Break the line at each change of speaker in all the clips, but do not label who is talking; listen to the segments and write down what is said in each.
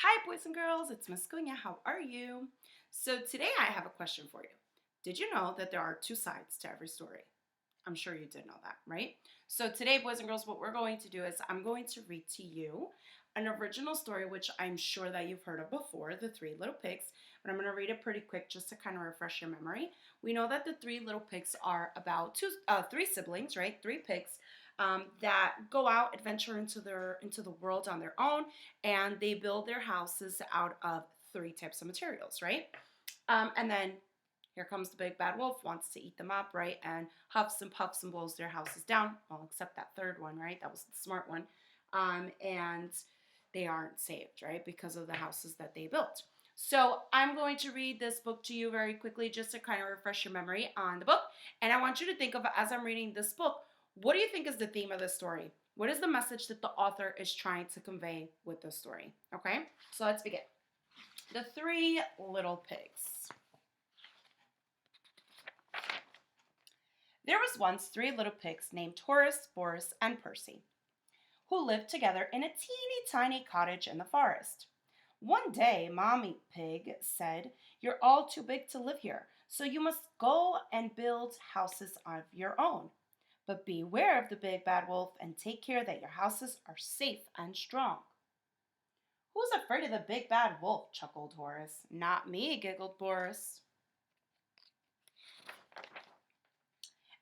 Hi, boys and girls. It's Miss Gunya. How are you? So, today I have a question for you. Did you know that there are two sides to every story? I'm sure you did know that, right? So, today, boys and girls, what we're going to do is I'm going to read to you an original story, which I'm sure that you've heard of before, The Three Little Pigs. But I'm going to read it pretty quick just to kind of refresh your memory. We know that the Three Little Pigs are about three siblings, right? Three pigs that go out, adventure into the world on their own, and they build their houses out of three types of materials, right? And then here comes the big bad wolf, wants to eat them up, right? And huffs and puffs and blows their houses down. Well, except that third one, right? That was the smart one. And they aren't saved, right? Because of the houses that they built. So I'm going to read this book to you very quickly just to kind of refresh your memory on the book. And I want you to think of, as I'm reading this book, what do you think is the theme of the story? What is the message that the author is trying to convey with the story? Okay, so let's begin. The Three Little Pigs. There was once three little pigs named Horace, Boris, and Percy, who lived together in a teeny tiny cottage in the forest. One day, Mommy Pig said, "You're all too big to live here, so you must go and build houses of your own. But beware of the big bad wolf and take care that your houses are safe and strong." "Who's afraid of the big bad wolf?" chuckled Horace. "Not me," giggled Boris.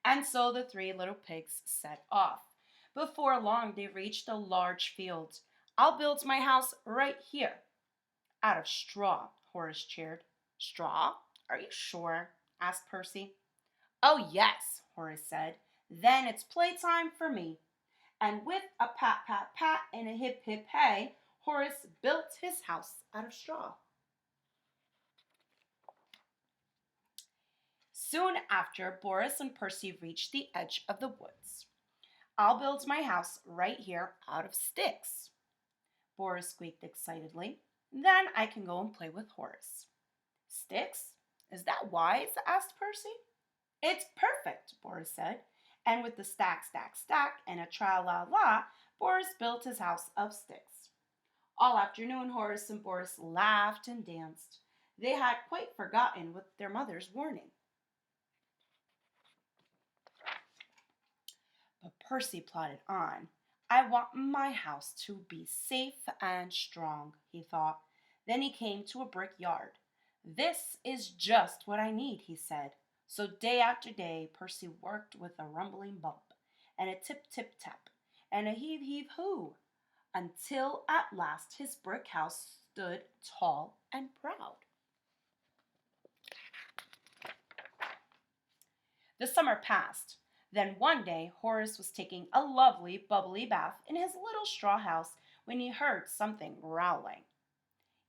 And so the three little pigs set off. Before long, they reached a large field. "I'll build my house right here." "Out of straw," Horace cheered. "Straw? Are you sure?" asked Percy. "Oh, yes," Horace said. "Then it's playtime for me." And with a pat, pat, pat and a hip, hip, hey, Horace built his house out of straw. Soon after, Boris and Percy reached the edge of the woods. "I'll build my house right here out of sticks," Boris squeaked excitedly. "Then I can go and play with Horace." "Sticks? Is that wise?" asked Percy. "It's perfect," Boris said. And with the stack, stack, stack, and a tra-la-la, Boris built his house of sticks. All afternoon, Horace and Boris laughed and danced. They had quite forgotten what their mother's warning. But Percy plodded on. "I want my house to be safe and strong," he thought. Then he came to a brick yard. "This is just what I need," he said. So day after day, Percy worked with a rumbling bump, and a tip-tip-tap, and a heave-heave-hoo, until at last his brick house stood tall and proud. The summer passed. Then one day Horace was taking a lovely bubbly bath in his little straw house when he heard something growling.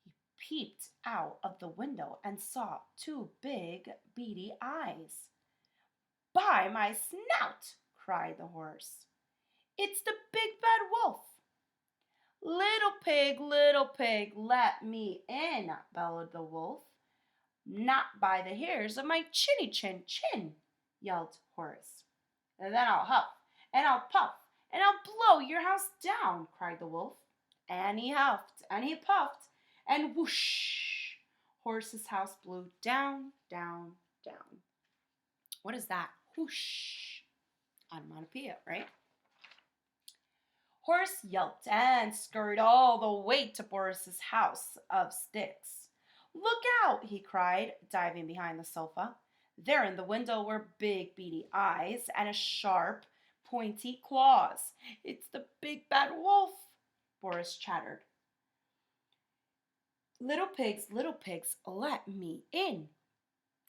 He peeped out of the window and saw two big beady eyes. "By my snout!" cried the horse. "It's the big bad wolf!" Little pig, let me in," bellowed the wolf. "Not by the hairs of my chinny chin chin," yelled Horace. "And then I'll huff, and I'll puff, and I'll blow your house down," cried the wolf. And he huffed, and he puffed, and whoosh! Horace's house blew down, down, down. What is that? Whoosh. Onomatopoeia, right? Horace yelped and scurried all the way to Boris's house of sticks. "Look out!" he cried, diving behind the sofa. There in the window were big beady eyes and a sharp, pointy claws. "It's the big bad wolf," Boris chattered. Little pigs, let me in,"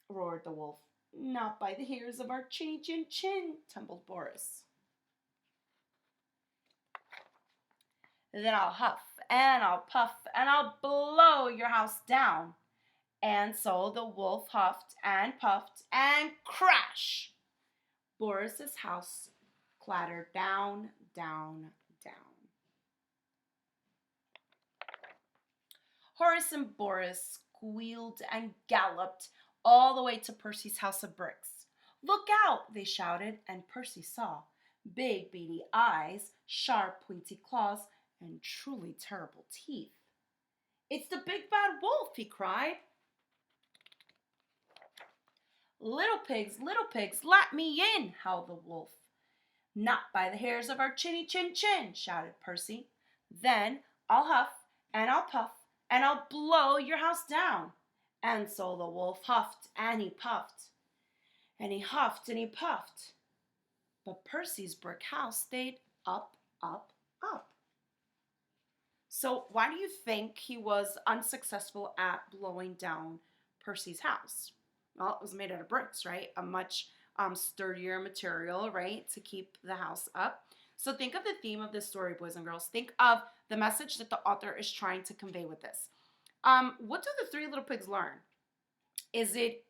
roared the wolf. "Not by the hairs of our chinny chin chin," tumbled Boris. "Then I'll huff, and I'll puff, and I'll blow your house down." And so the wolf huffed and puffed, and crash! Boris's house clattered down, down, down. Horace and Boris squealed and galloped all the way to Percy's house of bricks. "Look out!" they shouted, and Percy saw big beady eyes, sharp pointy claws, and truly terrible teeth. It's the big bad wolf, he cried. little pigs, let me in, howled the wolf. Not by the hairs of our chinny chin chin, shouted Percy. Then I'll huff and I'll puff and I'll blow your house down. And so the wolf huffed and he puffed, and he huffed and he puffed. But Percy's brick house stayed up, up, up. So why do you think he was unsuccessful at blowing down Percy's house? Well, it was made out of bricks, right? A much sturdier material, right, to keep the house up. So think of the theme of this story, boys and girls. Think of the message that the author is trying to convey with this. What do the three little pigs learn? Is it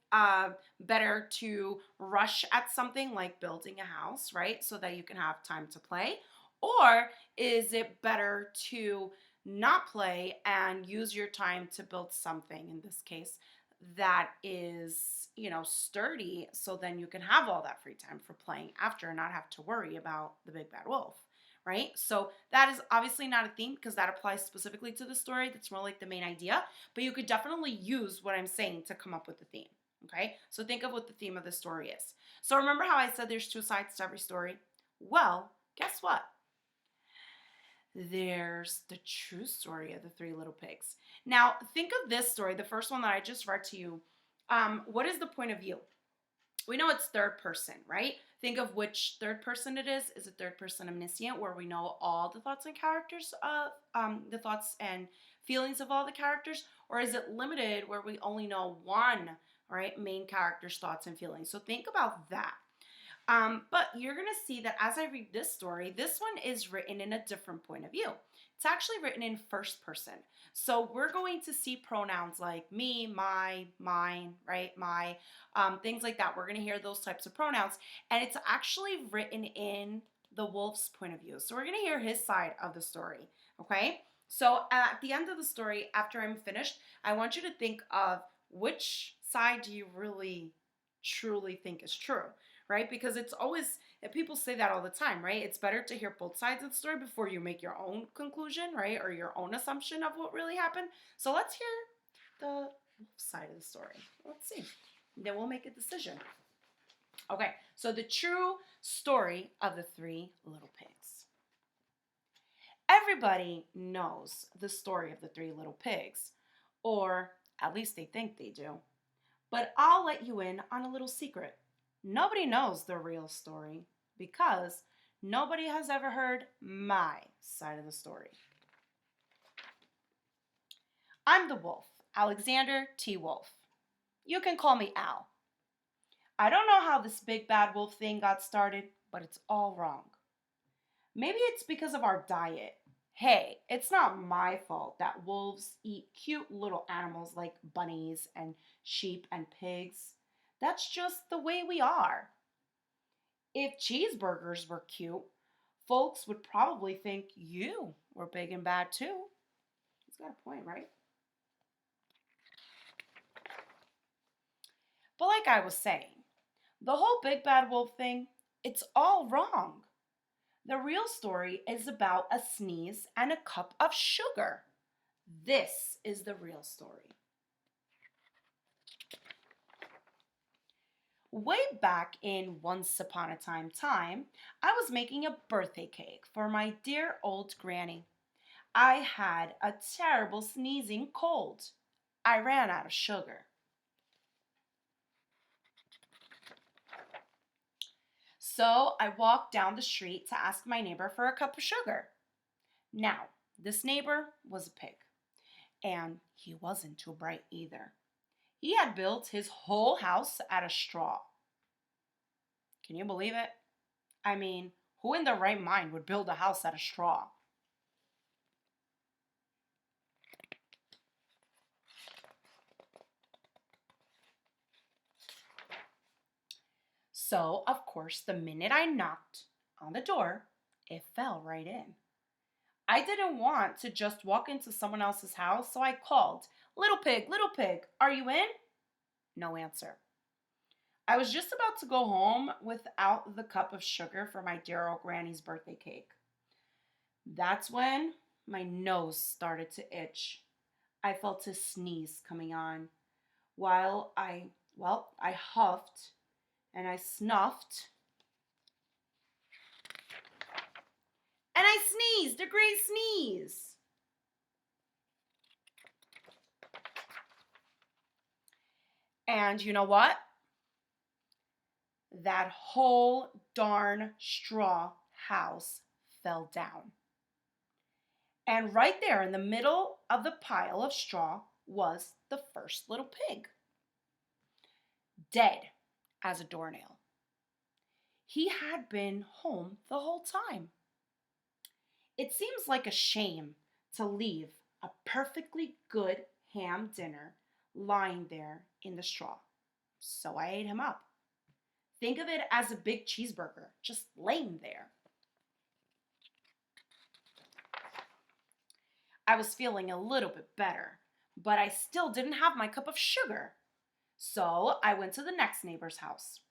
better to rush at something like building a house, right, so that you can have time to play? Or is it better to not play and use your time to build something, in this case, that is, sturdy, so then you can have all that free time for playing after and not have to worry about the big bad wolf, right? So that is obviously not a theme because that applies specifically to the story. That's more like the main idea, but you could definitely use what I'm saying to come up with the theme, okay? So think of what the theme of the story is. So remember how I said there's two sides to every story? Well, guess what? There's the true story of the three little pigs. Now, think of this story, the first one that I just read to you. What is the point of view? We know it's third person, right? Think of which third person it is. Is it third person omniscient, where we know all the thoughts and characters of the thoughts and feelings of all the characters, or is it limited, where we only know one, right, main character's thoughts and feelings? So think about that. But you're going to see that as I read this story, this one is written in a different point of view. It's actually written in first person. So we're going to see pronouns like me, my, mine, right, my, things like that. We're going to hear those types of pronouns. And it's actually written in the wolf's point of view. So we're going to hear his side of the story, okay? So at the end of the story, after I'm finished, I want you to think of which side do you really, truly think is true, right? Because it's always, people say that all the time, right? It's better to hear both sides of the story before you make your own conclusion, right? Or your own assumption of what really happened. So let's hear the side of the story. Let's see. Then we'll make a decision. Okay, so the true story of the three little pigs. Everybody knows the story of the three little pigs, or at least they think they do. But I'll let you in on a little secret. Nobody knows the real story because nobody has ever heard my side of the story. I'm the wolf, Alexander T. Wolf. You can call me Al. I don't know how this big bad wolf thing got started, but it's all wrong. Maybe it's because of our diet. Hey, it's not my fault that wolves eat cute little animals like bunnies and sheep and pigs. That's just the way we are. If cheeseburgers were cute, folks would probably think you were big and bad too. He's got a point, right? But like I was saying, the whole big bad wolf thing, it's all wrong. The real story is about a sneeze and a cup of sugar. This is the real story. Way back in Once Upon a Time, I was making a birthday cake for my dear old granny. I had a terrible sneezing cold. I ran out of sugar. So I walked down the street to ask my neighbor for a cup of sugar. Now, this neighbor was a pig, and he wasn't too bright either. He had built his whole house out of straw. Can you believe it? I mean, who in their right mind would build a house out of straw? So, of course, the minute I knocked on the door, it fell right in. I didn't want to just walk into someone else's house, so I called, little pig, are you in?" No answer. I was just about to go home without the cup of sugar for my dear old granny's birthday cake. That's when my nose started to itch. I felt a sneeze coming on while I huffed and I snuffed and I sneezed, a great sneeze. And you know what? That whole darn straw house fell down. And right there in the middle of the pile of straw was the first little pig, dead as a doornail. He had been home the whole time. It seems like a shame to leave a perfectly good ham dinner lying there in the straw. So I ate him up. Think of it as a big cheeseburger just laying there. I was feeling a little bit better, but I still didn't have my cup of sugar. So I went to the next neighbor's house.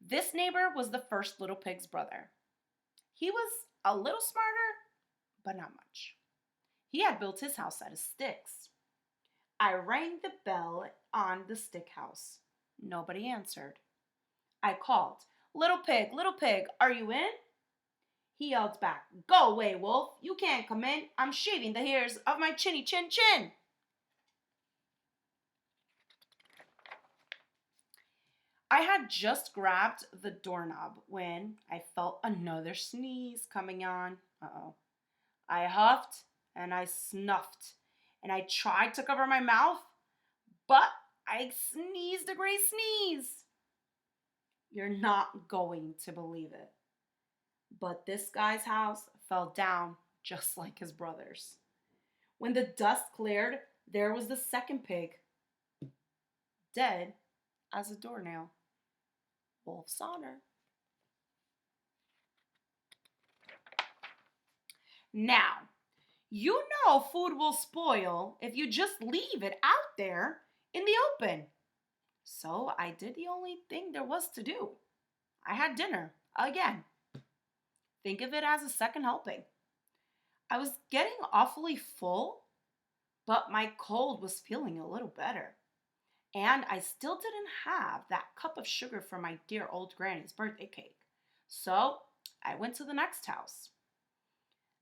This neighbor was the first little pig's brother. He was a little smarter, but not much. He had built his house out of sticks. I rang the bell on the stick house. Nobody answered. I called, little pig, are you in?" He yelled back, "Go away, wolf. You can't come in. I'm shaving the hairs of my chinny chin chin." I had just grabbed the doorknob when I felt another sneeze coming on. Uh-oh. I huffed and I snuffed and I tried to cover my mouth, but I sneezed a great sneeze. You're not going to believe it, but this guy's house fell down just like his brother's. When the dust cleared, there was the second pig, dead as a doornail. Wolf's honor. Now, you know food will spoil if you just leave it out there in the open. So I did the only thing there was to do. I had dinner again. Think of it as a second helping. I was getting awfully full, but my cold was feeling a little better. And I still didn't have that cup of sugar for my dear old granny's birthday cake. So I went to the next house.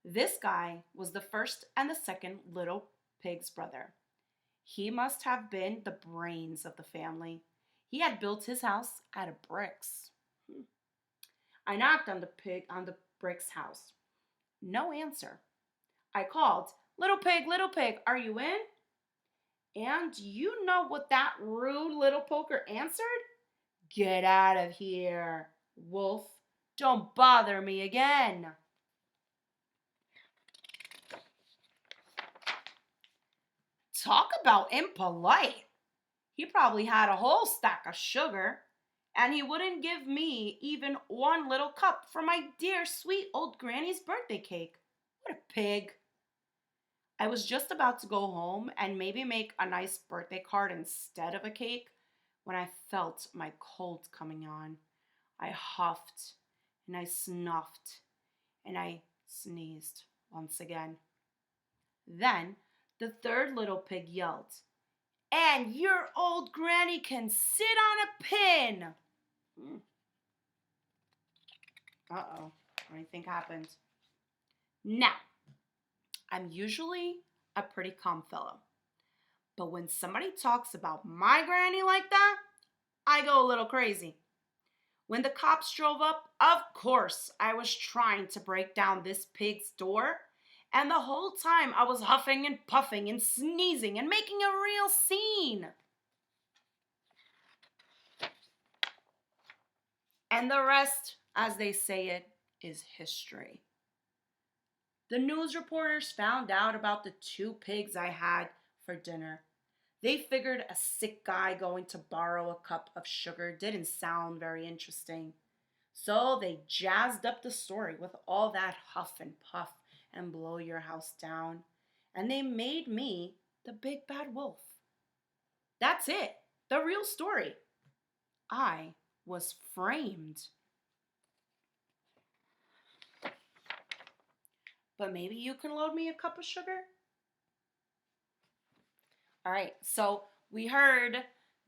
This guy was the first and the second little pig's brother. He must have been the brains of the family. He had built his house out of bricks. I knocked on the brick's house. No answer. I called, little pig, are you in?" And you know what that rude little poker answered? "Get out of here, wolf. Don't bother me again." Talk about impolite. He probably had a whole stack of sugar, and he wouldn't give me even one little cup for my dear sweet old granny's birthday cake. What a pig. I was just about to go home and maybe make a nice birthday card instead of a cake when I felt my cold coming on. I huffed and I snuffed and I sneezed once again. Then the third little pig yelled, "And your old granny can sit on a pin." Uh-oh, what do you think happened? Now, I'm usually a pretty calm fellow, but when somebody talks about my granny like that, I go a little crazy. When the cops drove up, of course, I was trying to break down this pig's door, and the whole time I was huffing and puffing and sneezing and making a real scene. And the rest, as they say it, is history. The news reporters found out about the two pigs I had for dinner. They figured a sick guy going to borrow a cup of sugar didn't sound very interesting. So they jazzed up the story with all that huff and puff and blow your house down. And they made me the big bad wolf. That's it, the real story. I was framed. But maybe you can load me a cup of sugar? All right, so we heard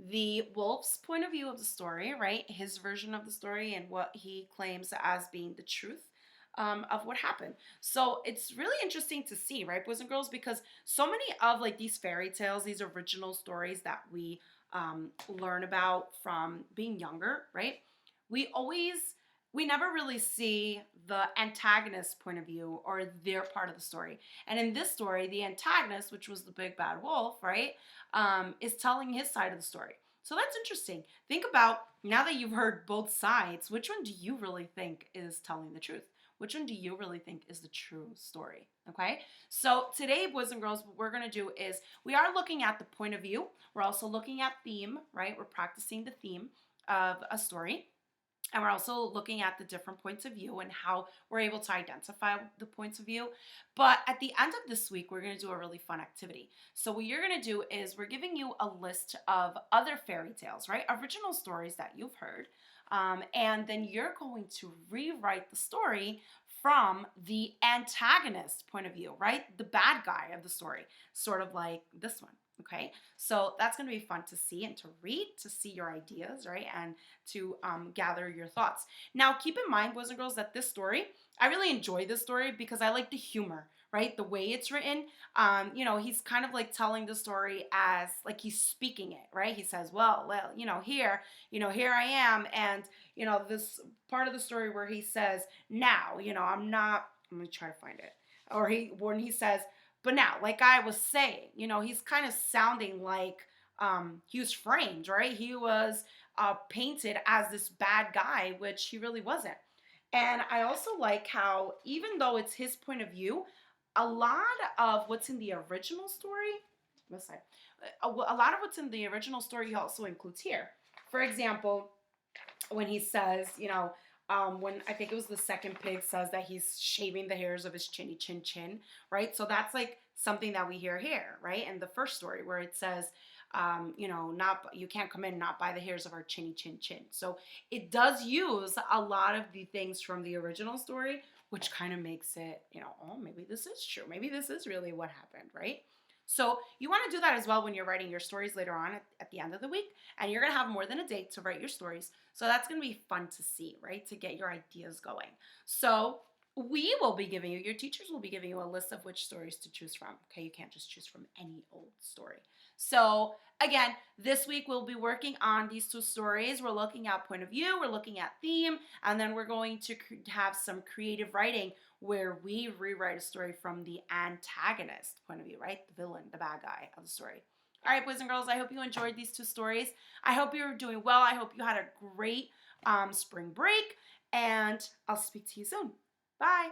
the wolf's point of view of the story, right? His version of the story and what he claims as being the truth of what happened. So it's really interesting to see, right, boys and girls, because so many of like these fairy tales, these original stories that we learn about from being younger, right? We always we never really see the antagonist point of view or their part of the story. And in this story, the antagonist, which was the big bad wolf, right, is telling his side of the story. So that's interesting. Think about now that you've heard both sides, which one do you really think is telling the truth? Which one do you really think is the true story? Okay. So today, boys and girls, what we're going to do is we are looking at the point of view. We're also looking at theme, right? We're practicing the theme of a story. And we're also looking at the different points of view and how we're able to identify the points of view. But at the end of this week, we're going to do a really fun activity. So what you're going to do is we're giving you a list of other fairy tales, right? Original stories that you've heard. And then you're going to rewrite the story from the antagonist point of view, right? The bad guy of the story, sort of like this one. Okay, so that's going to be fun to see and to read, to see your ideas, right? And to gather your thoughts. Now, keep in mind, boys and girls, that this story, I really enjoy this story because I like the humor, right? The way it's written. He's kind of like telling the story as like he's speaking it, right? He says, well, here I am. And, this part of the story where he says, now, I'm going to try to find it. Or when he says, but now, like I was saying, he's kind of sounding like he was framed, right? He was painted as this bad guy, which he really wasn't. And I also like how, even though it's his point of view, a lot of what's in the original story, a lot of what's in the original story he also includes here. For example, when he says, when I think it was the second pig says that he's shaving the hairs of his chinny chin chin, right? So that's like something that we hear here, right? And the first story where it says, not you can't come in not by the hairs of our chinny chin chin. So it does use a lot of the things from the original story, which kind of makes it, oh, maybe this is true. Maybe this is really what happened, right? So you want to do that as well when you're writing your stories later on at the end of the week. And you're going to have more than a day to write your stories. So that's going to be fun to see, right? To get your ideas going. So we will be giving you, your teachers will be giving you a list of which stories to choose from. Okay, you can't just choose from any old story. So again, this week we'll be working on these two stories. We're looking at point of view, we're looking at theme, and then we're going to have some creative writing where we rewrite a story from the antagonist point of view, right? The villain, the bad guy of the story. All right, boys and girls, I hope you enjoyed these two stories. I hope you're doing well. I hope you had a great spring break, and I'll speak to you soon. Bye.